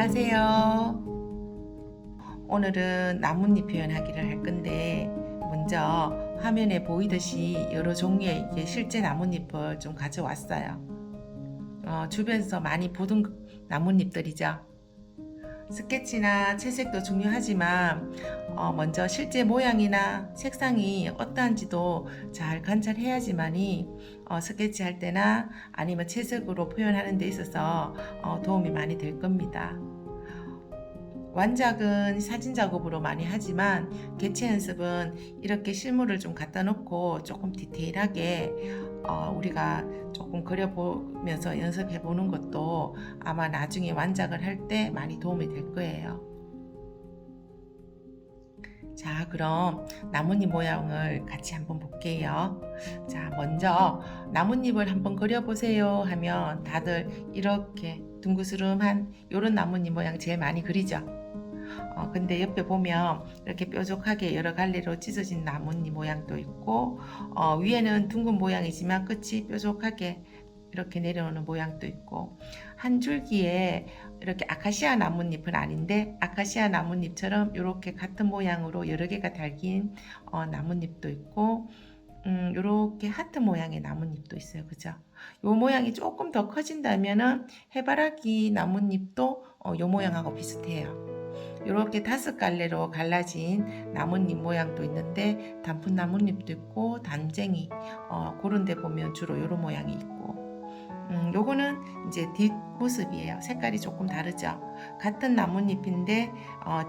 안녕하세요. 오늘은 나뭇잎 표현하기를 할 건데 먼저 화면에 보이듯이 여러 종류의 이게 실제 나뭇잎을 좀 가져왔어요. 주변에서 많이 보던 나뭇잎들이죠. 스케치나 채색도 중요하지만 먼저 실제 모양이나 색상이 어떠한지도 잘 관찰해야지만이 스케치할 때나 아니면 채색으로 표현하는 데 있어서 도움이 많이 될 겁니다. 완작은 사진 작업으로 많이 하지만 개체 연습은 이렇게 실물을 좀 갖다 놓고 조금 디테일하게 우리가 조금 그려보면서 연습해 보는 것도 아마 나중에 완작을 할 때 많이 도움이 될 거예요. 자, 그럼 나뭇잎 모양을 같이 한번 볼게요. 자, 먼저 나뭇잎을 한번 그려보세요 하면 다들 이렇게 둥그스름한 이런 나뭇잎 모양 제일 많이 그리죠. 근데 옆에 보면 이렇게 뾰족하게 여러 갈래로 찢어진 나뭇잎 모양도 있고 위에는 둥근 모양이지만 끝이 뾰족하게 이렇게 내려오는 모양도 있고 한 줄기에 이렇게 아카시아 나뭇잎은 아닌데 아카시아 나뭇잎처럼 이렇게 같은 모양으로 여러 개가 달긴 나뭇잎도 있고 이렇게 하트 모양의 나뭇잎도 있어요. 그죠? 요 모양이 조금 더 커진다면은 해바라기 나뭇잎도 요 모양하고 비슷해요. 이렇게 5갈래로 갈라진 나뭇잎 모양도 있는데 단풍 나뭇잎도 있고 단쟁이 그런 데 보면 주로 이런 모양이 있고 요거는 이제 뒷모습이에요. 색깔이 조금 다르죠. 같은 나뭇잎인데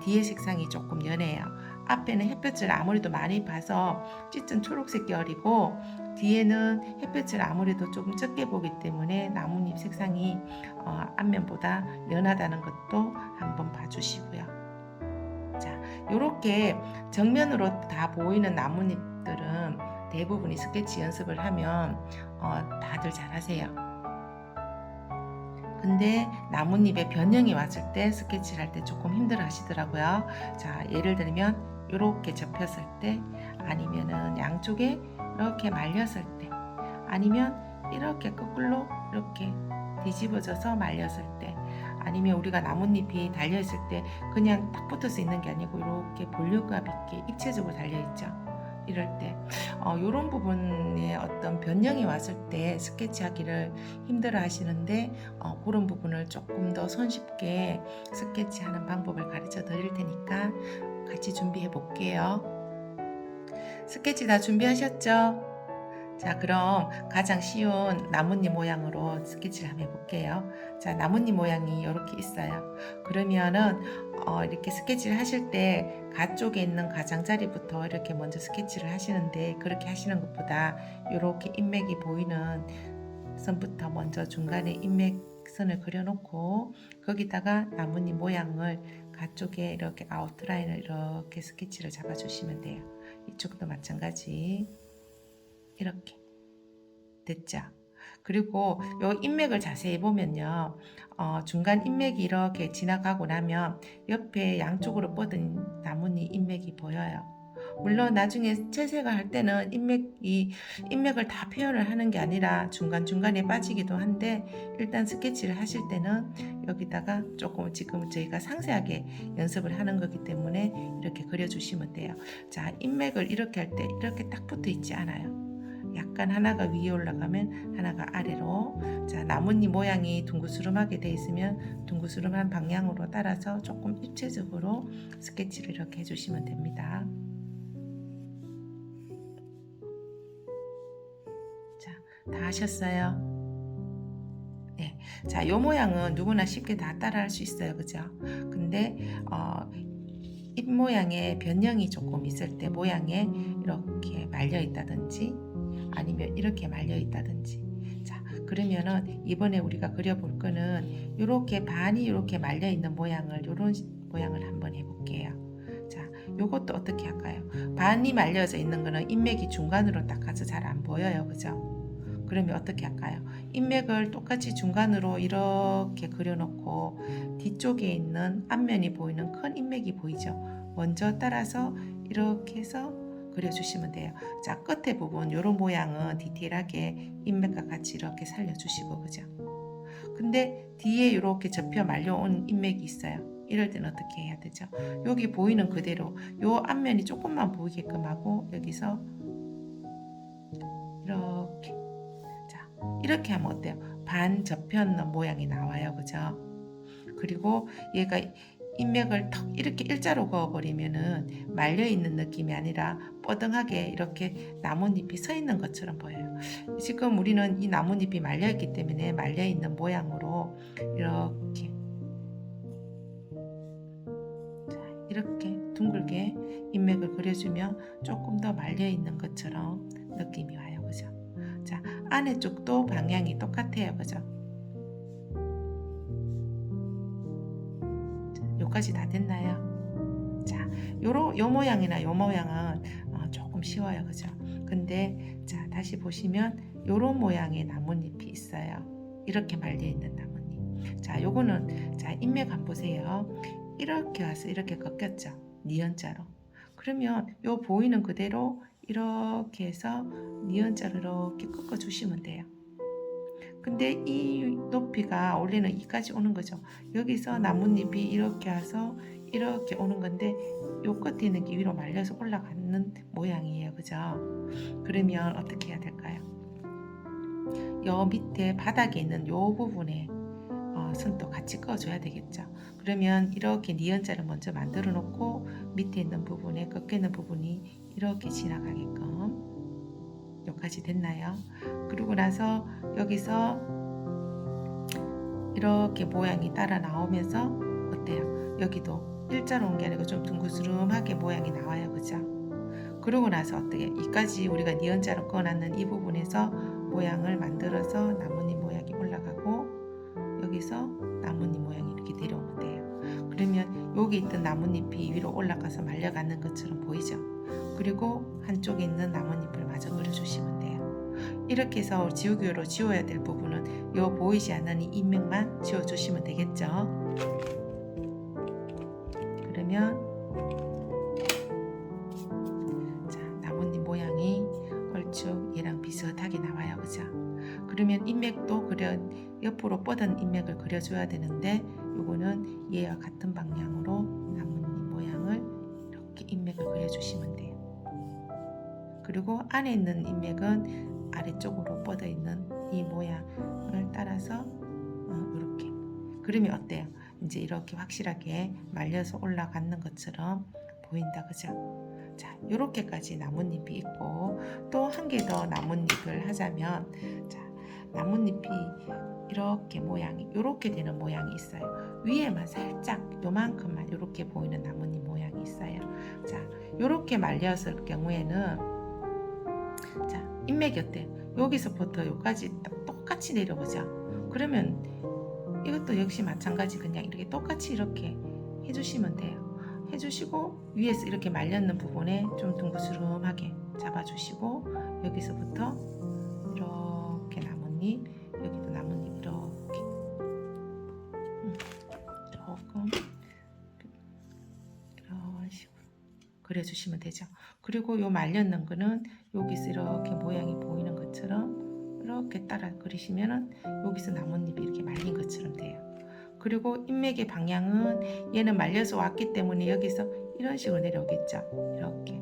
뒤에 색상이 조금 연해요. 앞에는 햇볕을 아무래도 많이 봐서 짙은 초록색 계열이고 뒤에는 햇볕을 아무래도 조금 적게 보기 때문에 나뭇잎 색상이 앞면보다 연하다는 것도 한번 봐주시고요. 자, 요렇게 정면으로 다 보이는 나뭇잎들은 대부분이 스케치 연습을 하면 다들 잘하세요. 근데 나뭇잎에 변형이 왔을 때 스케치를 할 때 조금 힘들어 하시더라고요. 자, 예를 들면 이렇게 접혔을 때 아니면은 양쪽에 이렇게 말렸을 때 아니면 이렇게 거꾸로 이렇게 뒤집어져서 말렸을 때 아니면 우리가 나뭇잎이 달려있을 때 그냥 딱 붙어서 있는 게 아니고 이렇게 볼륨감 있게 입체적으로 달려있죠. 이럴 때 이런 부분에 어떤 변형이 왔을 때 스케치하기를 힘들어 하시는데 그런 부분을 조금 더 손쉽게 스케치하는 방법을 가르쳐 드릴 테니까 같이 준비해 볼게요. 스케치 다 준비하셨죠? 자, 그럼 가장 쉬운 나뭇잎 모양으로 스케치를 한번 해볼게요. 자, 나뭇잎 모양이 이렇게 있어요. 그러면은 이렇게 스케치를 하실 때 가쪽에 있는 가장자리부터 이렇게 먼저 스케치를 하시는데 그렇게 하시는 것보다 이렇게 인맥이 보이는 선부터 먼저 중간에 인맥선을 그려놓고 거기다가 나뭇잎 모양을 가쪽에 이렇게 아웃라인을 이렇게 스케치를 잡아주시면 돼요. 이쪽도 마찬가지. 이렇게 됐죠. 그리고 요 인맥을 자세히 보면요 중간 인맥이 이렇게 지나가고 나면 옆에 양쪽으로 뻗은 나뭇잎 인맥이 보여요. 물론 나중에 채색을 할 때는 인맥을 다 표현을 하는 게 아니라 중간중간에 빠지기도 한데 일단 스케치를 하실 때는 여기다가 조금 지금 저희가 상세하게 연습을 하는 거기 때문에 이렇게 그려주시면 돼요. 자, 인맥을 이렇게 할 때 이렇게 딱 붙어 있지 않아요. 약간 하나가 위에 올라가면 하나가 아래로. 자, 나뭇잎 모양이 둥그스름하게 돼 있으면 둥그스름한 방향으로 따라서 조금 입체적으로 스케치를 이렇게 해주시면 됩니다. 자, 다 하셨어요? 네. 자, 요 모양은 누구나 쉽게 다 따라 할 수 있어요. 그죠? 근데 잎 모양에 변형이 조금 있을 때 모양에 이렇게 말려 있다든지 아니면 이렇게 말려 있다든지 자, 그러면은 이번에 우리가 그려볼 거는 이렇게 반이 이렇게 말려 있는 모양을 이런 모양을 한번 해볼게요. 자, 요것도 어떻게 할까요? 반이 말려져 있는 거는 인맥이 중간으로 딱 가서 잘 안 보여요. 그죠? 그러면 어떻게 할까요? 인맥을 똑같이 중간으로 이렇게 그려놓고 뒤쪽에 있는 앞면이 보이는 큰 인맥이 보이죠? 먼저 따라서 이렇게 해서 그려주시면 돼요. 자, 끝에 부분 이런 모양은 디테일하게 인맥과 같이 이렇게 살려주시고 그죠? 근데 뒤에 이렇게 접혀 말려온 인맥이 있어요. 이럴 때는 어떻게 해야 되죠? 여기 보이는 그대로 요 앞면이 조금만 보이게끔 하고 여기서 이렇게, 자, 이렇게 하면 어때요? 반 접혔는 모양이 나와요. 그죠? 그리고 얘가 인맥을 턱 이렇게 일자로 그어버리면은 말려있는 느낌이 아니라 뻐등하게 이렇게 나뭇잎이 서 있는 것처럼 보여요. 지금 우리는 이 나뭇잎이 말려있기 때문에 말려있는 모양으로 이렇게, 자, 이렇게 둥글게 인맥을 그려주면 조금 더 말려있는 것처럼 느낌이 와요. 그죠? 자, 안에 쪽도 방향이 똑같아요. 그죠? 여기까지 다 됐나요? 자, 요 모양이나 요 모양은 조금 쉬워요. 그죠? 근데 자, 다시 보시면 요런 모양의 나뭇잎이 있어요. 이렇게 말려있는 나뭇잎. 자, 요거는, 자, 인맥 한번 보세요. 이렇게 와서 이렇게 꺾였죠? 니은자로. 그러면 요 보이는 그대로 이렇게 해서 니은자로 이렇게 꺾어 주시면 돼요. 근데 이 높이가 원래는 이까지 오는 거죠. 여기서 나뭇잎이 이렇게 와서 이렇게 오는 건데 요 끝에 있는 게 위로 말려서 올라가는 모양이에요. 그죠? 그러면 어떻게 해야 될까요? 요 밑에 바닥에 있는 요 부분에 선도 같이 꺼줘야 되겠죠. 그러면 이렇게 니은자를 먼저 만들어 놓고 밑에 있는 부분에 꺾여 있는 부분이 이렇게 지나가게끔. 여기까지 됐나요? 그러고 나서 여기서 이렇게 모양이 따라 나오면서 어때요? 여기도 일자로 온 게 아니고 좀 둥그스름하게 모양이 나와요. 그죠? 그러고 나서 어떻게 이까지 우리가 니은자로 꺼놨는 이 부분에서 모양을 만들어서 나뭇잎 모양이 올라가고 여기서 나뭇잎 모양이 이렇게 내려오면 돼요. 그러면 여기 있던 나뭇잎이 위로 올라가서 말려가는 것처럼 보이죠? 그리고 한쪽에 있는 나뭇잎을 마저 그려주시면 돼요. 이렇게 해서 지우개로 지워야 될 부분은 요 보이지 않는 이 인맥만 지워주시면 되겠죠. 그러면 자, 나뭇잎 모양이 얼추 얘랑 비슷하게 나와요. 그죠? 그러면 인맥도 옆으로 뻗은 인맥을 그려줘야 되는데 요거는 얘와 같은 방향으로 나뭇잎 모양을 이렇게 인맥을 그려주시면 돼요. 그리고 안에 있는 인맥은 아래쪽으로 뻗어 있는 이 모양을 따라서 이렇게. 그러면 어때요? 이제 이렇게 확실하게 말려서 올라가는 것처럼 보인다. 그죠? 자, 요렇게까지 나뭇잎이 있고 또 한 개 더 나뭇잎을 하자면, 자, 나뭇잎이 이렇게 모양이 요렇게 되는 모양이 있어요. 위에만 살짝 요만큼만 요렇게 보이는 나뭇잎 모양이 있어요. 자, 요렇게 말렸을 경우에는 자, 인맥이 어때요? 여기서부터 여기까지 똑같이 내려보죠. 그러면 이것도 역시 마찬가지 그냥 이렇게 똑같이 이렇게 해주시면 돼요. 해주시고 위에서 이렇게 말렸는 부분에 좀 둥그스름하게 잡아주시고 여기서부터 이렇게 나뭇잎, 여기도 나뭇잎 이렇게 조금 이런 식으로 그려주시면 되죠. 그리고 요 말렸는 거는 여기서 이렇게 모양이 보이는 것처럼 이렇게 따라 그리시면은 여기서 나뭇잎이 이렇게 말린 것처럼 돼요. 그리고 인맥의 방향은 얘는 말려서 왔기 때문에 여기서 이런 식으로 내려오겠죠. 이렇게.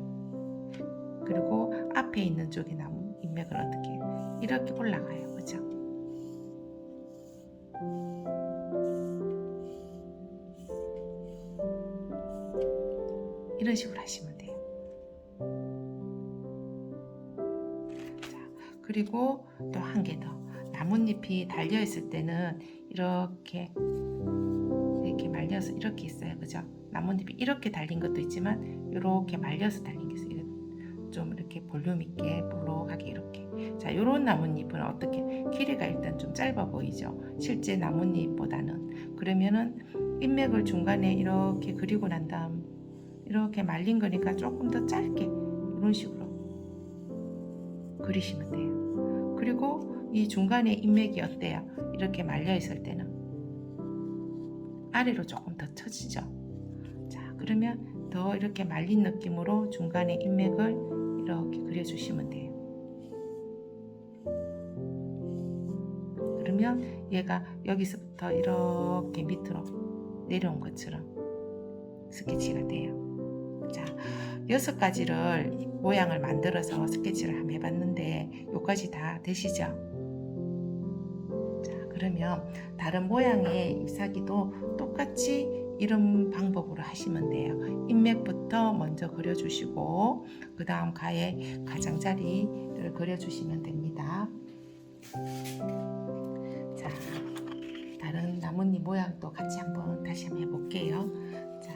그리고 앞에 있는 쪽에 나무 인맥을 어떻게 해요? 이렇게 올라가요. 그죠? 이런 식으로 하시면 돼요. 자, 그리고 또 한 개 더. 나뭇잎이 달려 있을 때는 이렇게 말려서 이렇게 있어요. 그죠? 나뭇잎이 이렇게 달린 것도 있지만 이렇게 말려서 달린 게 있어요. 좀 이렇게 볼륨 있게 볼록하게 이렇게. 자, 이런 나뭇잎은 어떻게 길이가 일단 좀 짧아 보이죠? 실제 나뭇잎보다는. 그러면은 인맥을 중간에 이렇게 그리고 난 다음 이렇게 말린 거니까 조금 더 짧게 이런 식으로 그리시면 돼요. 그리고 이 중간에 인맥이 어때요? 이렇게 말려 있을 때는 아래로 조금 더 처지죠. 자, 그러면 더 이렇게 말린 느낌으로 중간에 인맥을 이렇게 그려주시면 돼요. 그러면 얘가 여기서부터 이렇게 밑으로 내려온 것처럼 스케치가 돼요. 자, 6가지를 모양을 만들어서 스케치를 한번 해봤는데 요까지 다 되시죠? 자, 그러면 다른 모양의 잎사귀도 똑같이 이런 방법으로 하시면 돼요. 인맥부터 먼저 그려주시고 그 다음 가에 가장자리를 그려주시면 됩니다. 자, 다른 나뭇잎 모양도 같이 다시 한번 해볼게요. 자,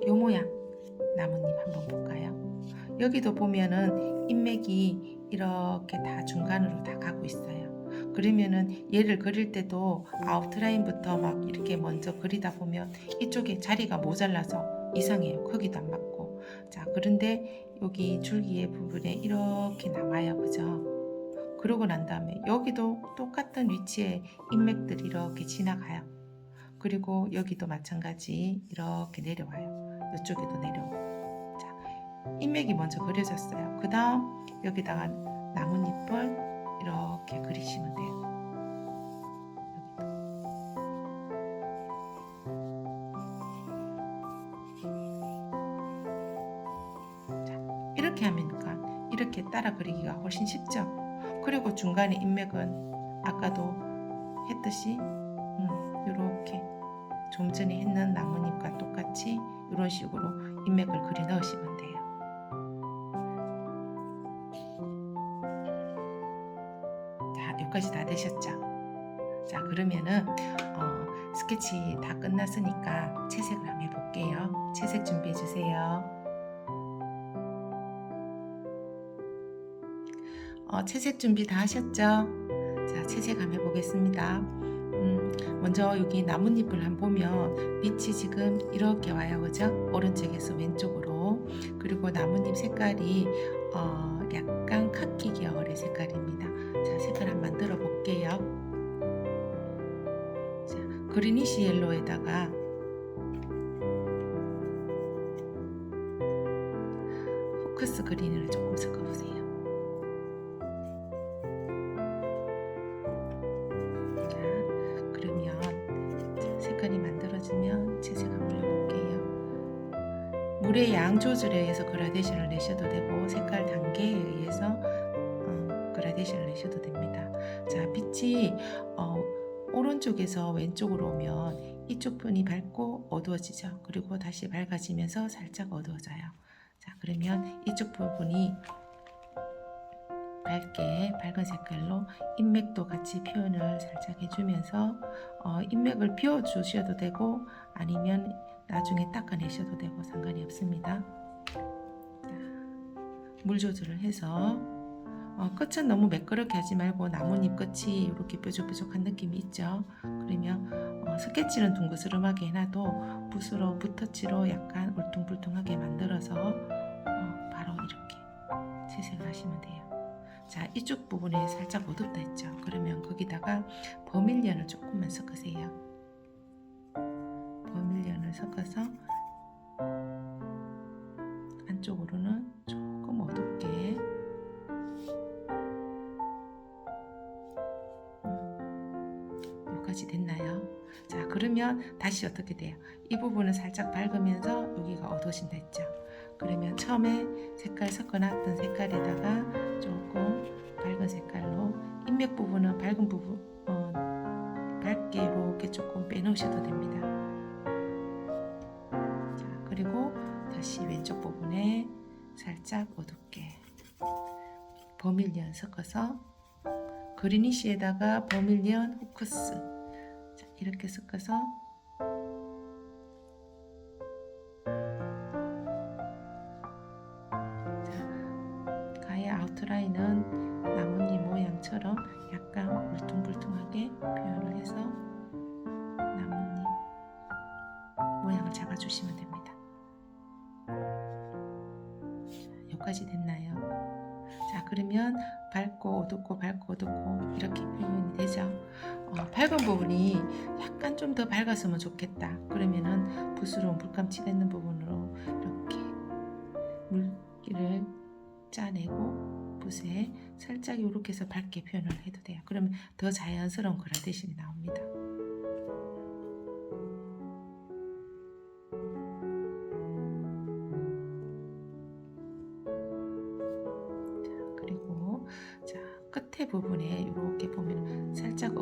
요 모양 나뭇잎 한번 볼까요? 여기도 보면은 인맥이 이렇게 다 중간으로 다 가고 있어요. 그러면은 얘를 그릴 때도 아웃라인부터 막 이렇게 먼저 그리다 보면 이쪽에 자리가 모자라서 이상해요. 크기도 안 맞고. 자, 그런데 여기 줄기의 부분에 이렇게 나와요. 그죠? 그러고 난 다음에 여기도 똑같은 위치에 인맥들이 이렇게 지나가요. 그리고 여기도 마찬가지 이렇게 내려와요. 이쪽에도 내려오고. 자, 인맥이 먼저 그려졌어요. 그 다음 여기다가 나뭇잎을 이렇게 그리시면 돼요. 자, 이렇게 하니까 이렇게 따라 그리기가 훨씬 쉽죠. 그리고 중간에 인맥은 아까도 했듯이 이렇게 좀 전에 했는 나뭇잎과 똑같이 이런 식으로 인맥을 그려 넣으시면 돼요. 자, 여기까지 다 되셨죠? 자, 그러면은 스케치 다 끝났으니까 채색을 한번 해볼게요. 채색 준비해 주세요. 채색 준비 다 하셨죠? 자, 채색 한번 해보겠습니다. 먼저 여기 나뭇잎을 한번 보면 빛이 지금 이렇게 와요. 그죠? 오른쪽에서 왼쪽으로. 그리고 나뭇잎 색깔이 약간 카키 계열의 색깔입니다. 자, 색깔 한번 만들어 볼게요. 자, 그리니시 옐로에다가 포커스 그린을 조금 섞어보세요. 자, 그러면 색깔이 만들어지면 채색 한번 올려볼게요. 물의 양 조절에 의해서 그라데이션을 내셔도 되고 색깔 단계에 의해서 그라데이션을 내셔도 됩니다. 자, 빛이 오른쪽에서 왼쪽으로 오면 이쪽 부분이 밝고 어두워지죠. 그리고 다시 밝아지면서 살짝 어두워져요. 자, 그러면 이쪽 부분이 밝은 색깔로 인맥도 같이 표현을 살짝 해주면서 인맥을 비워주셔도 되고 아니면 나중에 닦아내셔도 되고 상관이 없습니다. 자, 물 조절을 해서 끝은 너무 매끄럽게 하지 말고 나뭇잎 끝이 이렇게 뾰족뾰족한 느낌이 있죠. 그러면 스케치는 둥그스름하게 해놔도 붓으로 붓터치로 약간 울퉁불퉁하게 만들어서 바로 이렇게 채색을 하시면 돼요. 자, 이쪽 부분에 살짝 어둡다 했죠. 그러면 거기다가 버밀리언을 조금만 섞으세요. 버밀리언을 섞어서 안쪽으로는 조금 어둡게 여기까지 됐나요? 자, 그러면 다시 어떻게 돼요? 이 부분은 살짝 밝으면서 여기가 어두워진다 했죠. 그러면 처음에 색깔 섞어놨던 색깔에다가 조금 밝은 색깔로 인맥 부분은 밝은 부분 밝게 이렇게 조금 빼놓으셔도 됩니다. 자, 그리고 다시 왼쪽 부분에 살짝 어둡게 버밀리언 섞어서 그리니시에다가 버밀리언 후크스, 자, 이렇게 섞어서 아웃라인은 나뭇잎 모양처럼 약간 울퉁불퉁하게 표현을 해서 나뭇잎 모양을 잡아주시면 됩니다. 자, 여기까지 됐나요? 자, 그러면 밝고 어둡고 밝고 어둡고 이렇게 표현이 되죠. 밝은 부분이 약간 좀 더 밝았으면 좋겠다. 그러면은 부스러운 물감치 닿는 부분으로 이렇게 물기를 짜내고 붓에 살짝 이렇게 해서 밝게 표현을 해도 돼요. 그러면 더 자연스러운 그라데이션이 나옵니다. 그리고 자, 끝에 부분에 이렇게 보면 살짝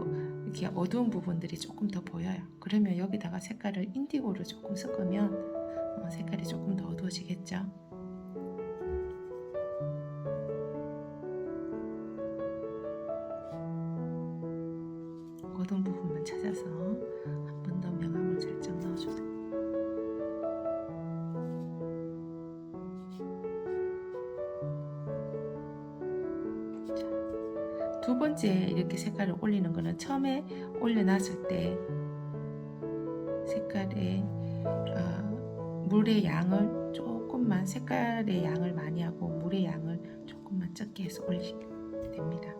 이렇게 어두운 부분들이 조금 더 보여요. 그러면 여기다가 색깔을 인디고를 조금 섞으면 색깔이 조금 더 어두워지겠죠. 어두운 부분만 찾아서 한 번 더 명암을 살짝 넣어주세요. 두 번째 이렇게 색깔을 올리는 거는 처음에 올려놨을 때 색깔의 물의 양을 조금만, 색깔의 양을 많이 하고 물의 양을 조금만 적게 해서 올리시면 됩니다.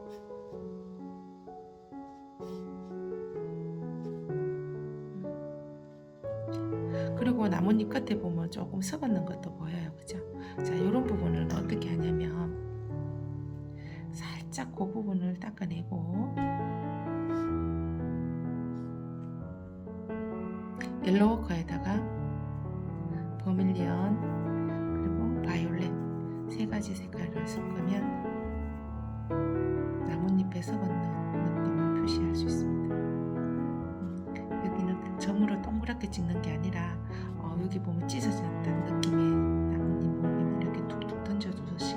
그리고 나뭇잎 끝에 보면 조금 썩었는 것도 보여요. 그죠? 자, 이런 부분은 어떻게 하냐면 살짝 그 부분을 닦아내고 옐로우워커에다가 버밀리언 그리고 바이올렛 세 가지 색깔을 섞으면 나뭇잎에 썩었는 느낌을 표시할 수 있습니다. 여기는 점으로 동그랗게 찍는 게 아니라 여기 보면 찢어졌다는 느낌의 나뭇잎 모양을 이렇게 툭툭 던져주듯이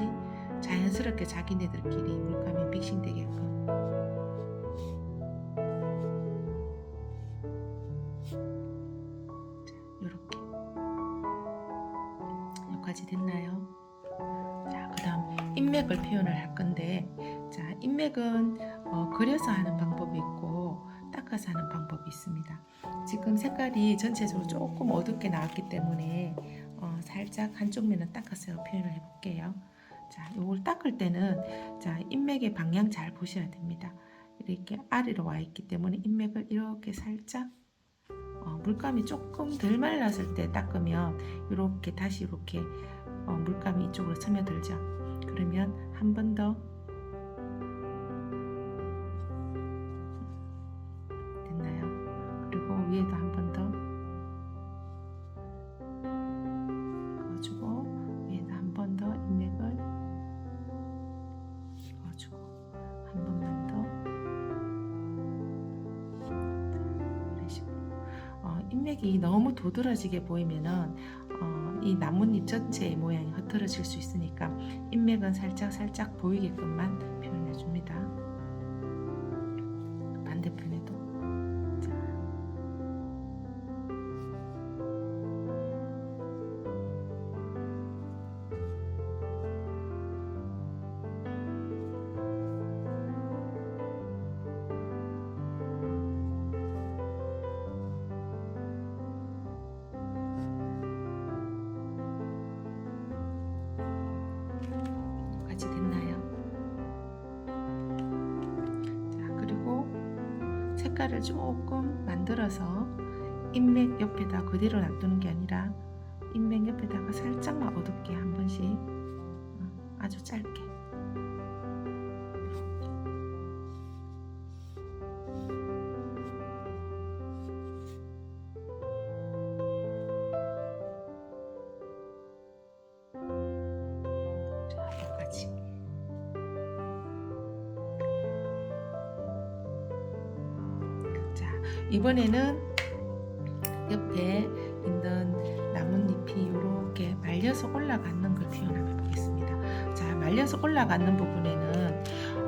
자연스럽게 자기네들끼리 물감이 믹싱되게끔 이렇게 여기까지 됐나요? 자, 그 다음 인맥을 표현을 할 건데, 자, 인맥은 그려서 하는 방법이 있고 닦아서 하는 방법이 있습니다. 지금 색깔이 전체적으로 조금 어둡게 나왔기 때문에 살짝 한쪽 면은 닦아서 표현을 해볼게요. 자, 요걸 닦을 때는 자, 인맥의 방향 잘 보셔야 됩니다. 이렇게 아래로 와 있기 때문에 인맥을 이렇게 살짝 물감이 조금 덜 말랐을 때 닦으면 이렇게 다시 이렇게 물감이 이쪽으로 스며들죠. 그러면 한 번 더 됐나요? 그리고 위에도 한 번 더 그어주고 위에도 한 번 더 인맥을 그어주고 한 번만 더 이런 식으로 인맥이 너무 도드라지게 보이면은 이 나뭇잎 전체의 모양이 흐트러질 수 있으니까 인맥은 살짝 보이게끔만 표현해 줍니다. 반대편에도 자. 됐나요? 자, 그리고 색깔을 조금 만들어서 인맥 옆에다 그대로 놔두는 게 아니라 인맥 옆에다가 살짝만 어둡게 한 번씩 아주 짧게 이번에는 옆에 있는 나뭇잎이 이렇게 말려서 올라가는 걸 표현해 보겠습니다. 자, 말려서 올라가는 부분에는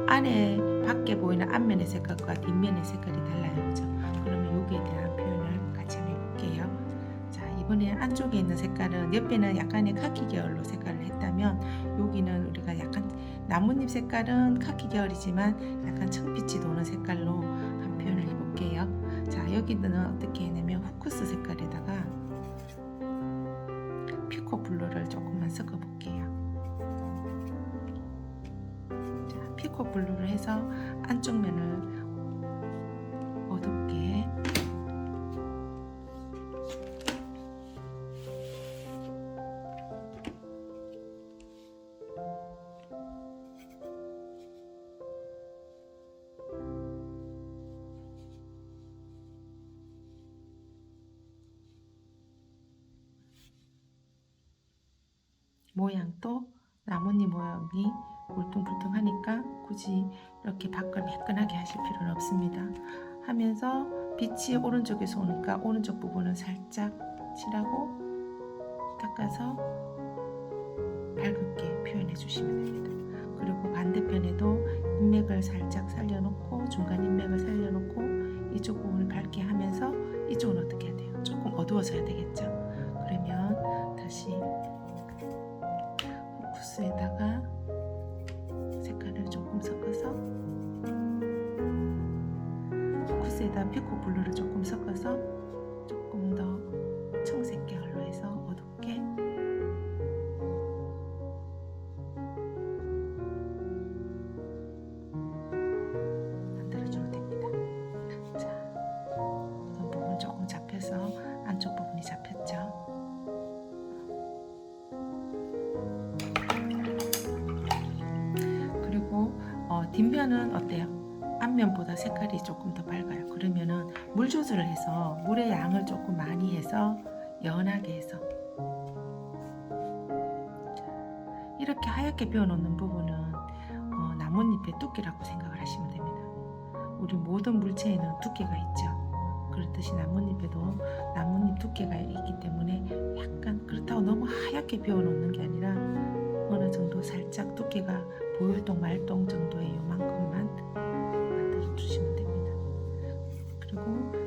안에 밖에 보이는 앞면의 색깔과 뒷면의 색깔이 달라요. 그죠? 그러면 여기에 대한 표현을 같이 한번 해볼게요. 자, 이번에 안쪽에 있는 색깔은 옆에는 약간의 카키 계열로 색깔을 했다면 여기는 우리가 약간 나뭇잎 색깔은 카키 계열이지만 약간 청빛이 도는 색깔로 한 표현을 해볼게요. 자, 여기는 어떻게 해내면 후크스 색깔에다가 피코 블루를 조금만 섞어 볼게요. 자, 피코 블루를 해서 안쪽 면을 어둡게 모양도 나뭇잎 모양이 울퉁불퉁하니까 굳이 이렇게 밖을 매끈하게 하실 필요는 없습니다. 하면서 빛이 오른쪽에서 오니까 오른쪽 부분은 살짝 칠하고 닦아서 밝게 표현해 주시면 됩니다. 그리고 반대편에도 인맥을 살짝 살려놓고 중간 인맥을 살려놓고 이쪽 부분을 밝게 하면서 이쪽은 어떻게 해야 돼요? 조금 어두워서 해야 되겠죠? 그러면 다시 후쿠스에다가 색깔을 조금 섞어서 후쿠스에다 피코 블루를 조금 섞어서 조금 더 청색 계열로 해서 어둡게 만들어주면 됩니다. 자, 이건 부분 조금 잡혀서 안쪽 부분이 잡혔죠. 그리고 뒷면은 어때요? 앞면보다 색깔이 조금 더 밝아요. 그러면은 물 조절을 해서 물의 양을 조금 많이 해서 연하게 해서 이렇게 하얗게 비워놓는 부분은 나뭇잎의 두께라고 생각을 하시면 됩니다. 우리 모든 물체에는 두께가 있죠. 그렇듯이 나뭇잎에도 나뭇잎 두께가 있기 때문에 약간 그렇다고 너무 하얗게 비워놓는 게 아니라 어느 정도 살짝 두께가 보일동 말동 정도의 요만큼만 만들어 주시면 됩니다. 그리고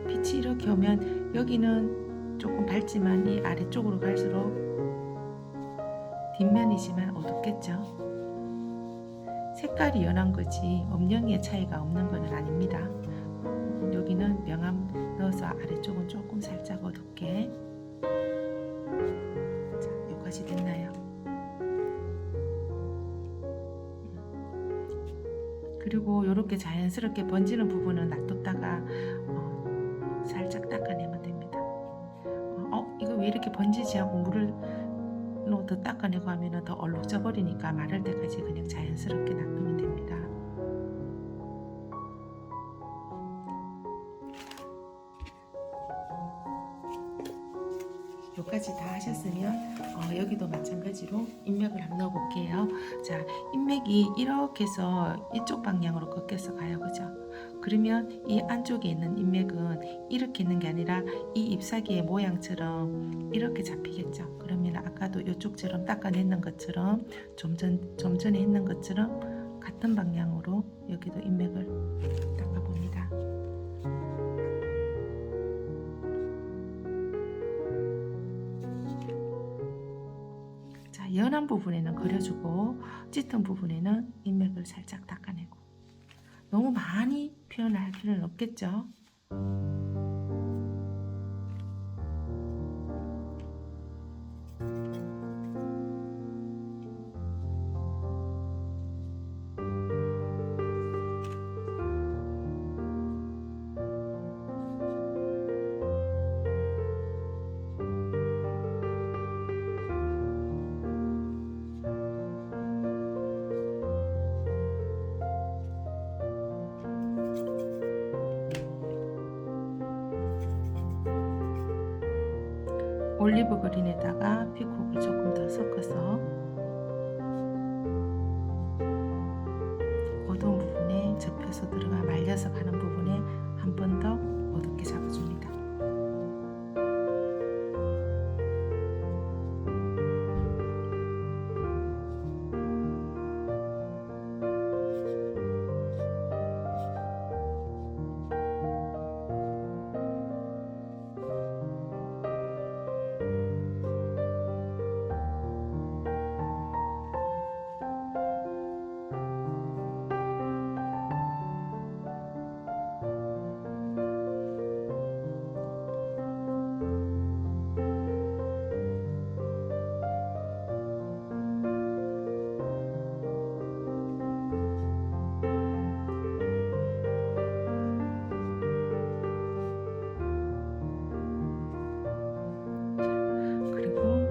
빛이 이렇게 오면 여기는 조금 밝지만 이 아래쪽으로 갈수록 뒷면이지만 어둡겠죠. 색깔이 연한 거지 음영의 차이가 없는 것은 아닙니다. 여기는 명암 넣어서 아래쪽은 조금 살짝 어둡게. 자, 여기까지 됐나요? 그리고 이렇게 자연스럽게 번지는 부분은 놔뒀다가 살짝 닦아내면 됩니다. 이거 왜 이렇게 번지지 하고 물을 더 닦아내고 하면 더 얼룩져 버리니까 마를 때까지 그냥 자연스럽게 놔두면 됩니다. 여기까지 다 하셨으면 여기도 마찬가지로 인맥을 한번 넣어 볼게요. 자, 인맥이 이렇게 해서 이쪽 방향으로 꺾여서 가요. 그죠? 그러면 이 안쪽에 있는 인맥은 이렇게 있는 게 아니라 이 잎사귀의 모양처럼 이렇게 잡히겠죠. 그러면 아까도 이쪽처럼 닦아냈는 것처럼 좀 전에 했는 것처럼 같은 방향으로 여기도 인맥을 닦아봅니다. 자, 연한 부분에는 그려주고 짙은 부분에는 인맥을 살짝 닦아내고 너무 많이 표현을 할 필요는 없겠죠. 올리브 그린에다가 피콕을 조금 더 섞어서 어두운 부분에 접혀서 들어가 말려서 가는 부분에 한 번 더 어둡게 잡아줍니다.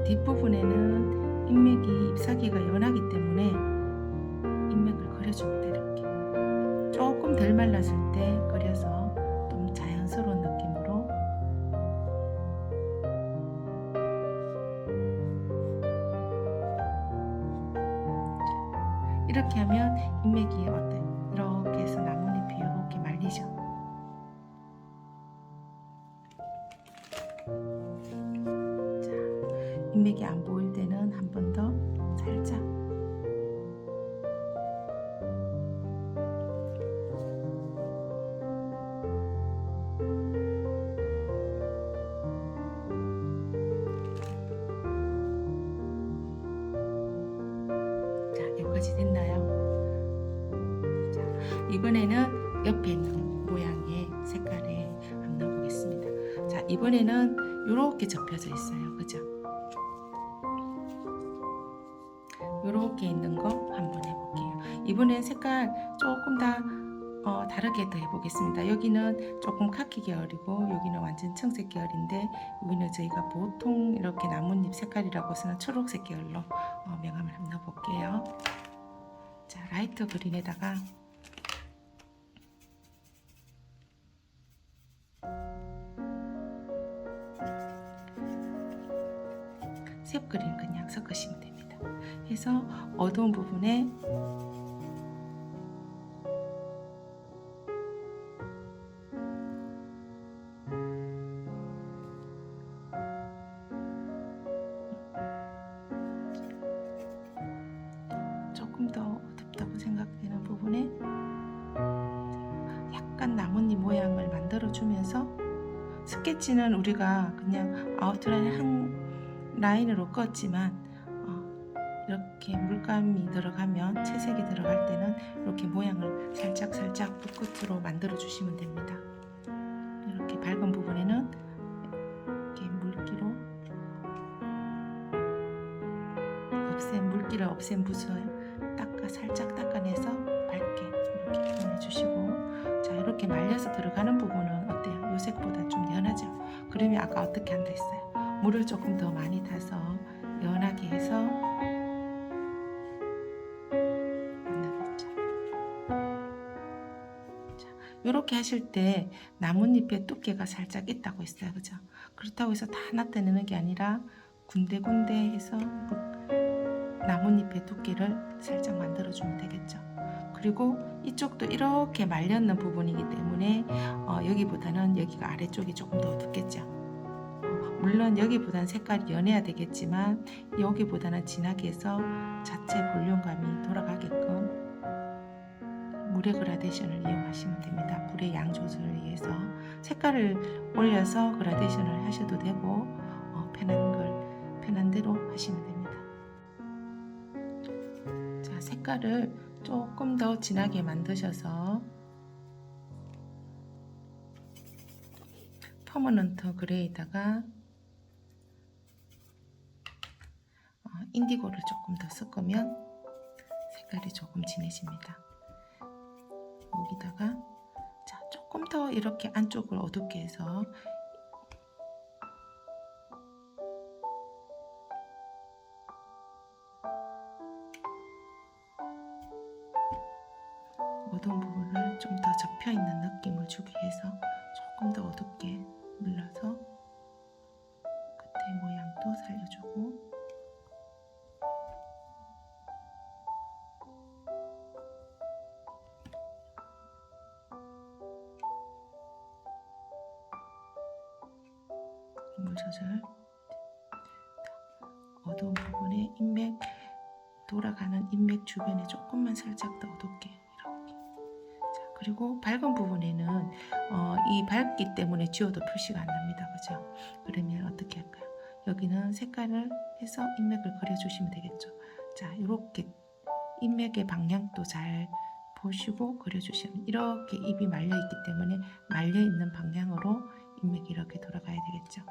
뒷부분에는 인맥이 잎사귀가 연하기 때문에 인맥을 그려줍니다. 이렇게 조금 덜 말랐을 때 그려서 좀 자연스러운 느낌으로 이렇게 하면 인맥이 어때? 이렇게 해서 나뭇잎이 이렇게 말리죠. 자, 인맥이 안 보일 때는 한 번 더 살짝 여기까지 됐나요? 자, 이번에는 옆에 있는 모양의 색깔에 한번 넣어보겠습니다. 자, 이번에는 이렇게 접혀져 있어요. 그죠? 이렇게 있는 거 한번 해볼게요. 이번엔 색깔 조금 더 다르게 더 해보겠습니다. 여기는 조금 카키 계열이고 여기는 완전 청색 계열인데 여기는 저희가 보통 이렇게 나뭇잎 색깔이라고 쓰는 초록색 계열로 명암을 한번 넣어볼게요. 자, 라이트 그린에다가 색 그린 그냥 섞으시면 됩니다. 해서 어두운 부분에 조금 더 어둡다고 생각되는 부분에 약간 나뭇잎 모양을 만들어 주면서 스케치는 우리가 그냥 아웃라인 한 라인으로 껐지만 이렇게 물감이 들어가면 채색이 들어갈 때는 이렇게 모양을 살짝 붓끝으로 만들어 주시면 됩니다. 이렇게 밝은 부분에는 이렇게 물기로 물기를 없앤 붓을 살짝 닦아내서 밝게 이렇게 표현해 주시고, 자, 이렇게 말려서 들어가는 부분은 어때요? 이 색보다 좀 연하죠? 그러면 아까 어떻게 한다 했어요? 물을 조금 더 많이 타서 연하게 해서 만들었죠. 자, 이렇게 하실 때 나뭇잎의 두께가 살짝 있다고 했어요. 그죠? 그렇다고 해서 다 나타내는 게 아니라 군데군데 해서 나뭇잎의 두께를 살짝 만들어주면 되겠죠. 그리고 이쪽도 이렇게 말렸는 부분이기 때문에 여기보다는 여기가 아래쪽이 조금 더 어둡겠죠. 물론 여기보다는 색깔이 연해야 되겠지만 여기보다는 진하게 해서 자체 볼륨감이 돌아가게끔 물의 그라데이션을 이용하시면 됩니다. 불의 양 조절을 위해서 색깔을 올려서 그라데이션을 하셔도 되고 편한 대로 하시면 됩니다. 자, 색깔을 조금 더 진하게 만드셔서 퍼머넌트 그레이에다가 인디고를 조금 더 섞으면 색깔이 조금 진해집니다. 여기다가 자, 조금 더 이렇게 안쪽을 어둡게 해서 어두운 부분을 좀 더 접혀있는 느낌을 주기 위해서 조금 더 어둡게 눌러서 끝에 모양도 살려주고, 물 조절. 어두운 부분에 인맥 돌아가는 인맥 주변에 조금만 살짝 더 어둡게 이렇게. 자, 그리고 밝은 부분에는 이 밝기 때문에 지워도 표시가 안 납니다. 그죠? 그러면 어떻게 할까요? 여기는 색깔을 해서 인맥을 그려주시면 되겠죠. 자, 이렇게 인맥의 방향도 잘 보시고 그려주시면, 이렇게 입이 말려있기 때문에 말려있는 방향으로 인맥이 이렇게 돌아가야 되겠죠.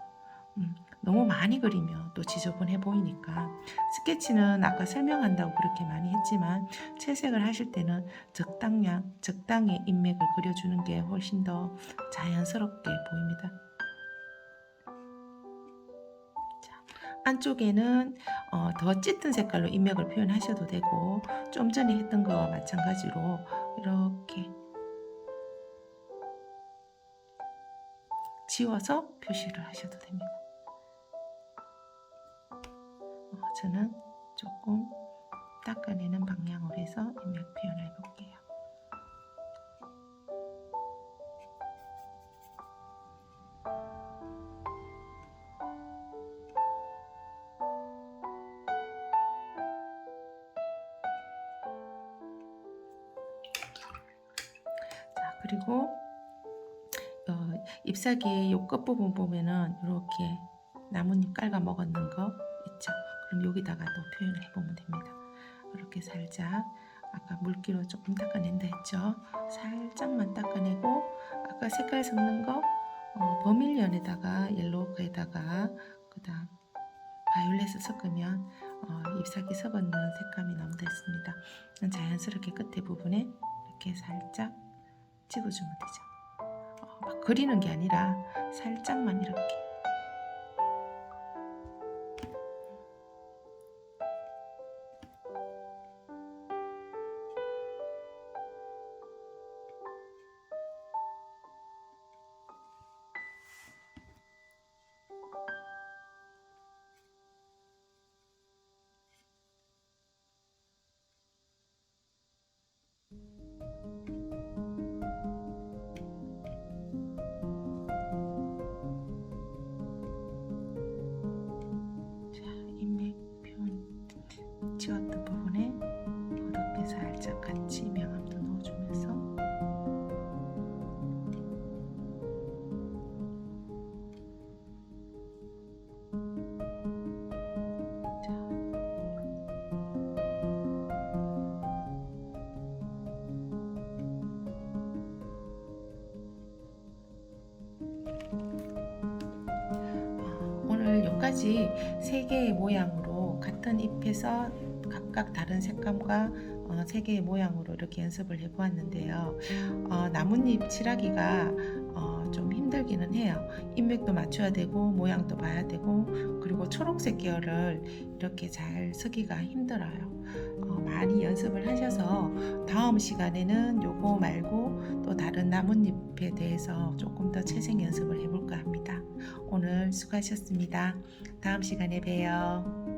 너무 많이 그리면 또 지저분해 보이니까 스케치는 아까 설명한다고 그렇게 많이 했지만 채색을 하실 때는 적당히 인맥을 그려주는 게 훨씬 더 자연스럽게 보입니다. 자, 안쪽에는 더 짙은 색깔로 인맥을 표현하셔도 되고, 좀 전에 했던 거와 마찬가지로 이렇게 지워서 표시를 하셔도 됩니다. 저는 조금 닦아내는 방향으로 해서 인맥 표현을 해볼게요. 자, 그리고 잎사귀 요 끝부분 보면은 이렇게 나뭇잎 깔아 먹었는 거 있죠. 그럼 여기다가 또 표현을 해보면 됩니다. 이렇게 살짝 아까 물기로 조금 닦아낸다 했죠. 살짝만 닦아내고 아까 색깔 섞는 거 버밀리언에다가 옐로우에다가 그다음 바이올렛을 섞으면 잎사귀 섞었는 색감이 너무 됐습니다. 자연스럽게 끝에 부분에 이렇게 살짝 찍어주면 되죠. 막 그리는 게 아니라 살짝만 이렇게. 지웠던 부분에 어둡게 살짝 같이 명암도 넣어주면서 오늘 여기까지 3개의 모양으로 같은 잎에서 각각 다른 색감과 3개의 모양으로 이렇게 연습을 해보았는데요. 나뭇잎 칠하기가 좀 힘들기는 해요. 인맥도 맞춰야 되고 모양도 봐야 되고 그리고 초록색 계열을 이렇게 잘 쓰기가 힘들어요. 많이 연습을 하셔서 다음 시간에는 요거 말고 또 다른 나뭇잎에 대해서 조금 더 채색 연습을 해볼까 합니다. 오늘 수고하셨습니다. 다음 시간에 봬요.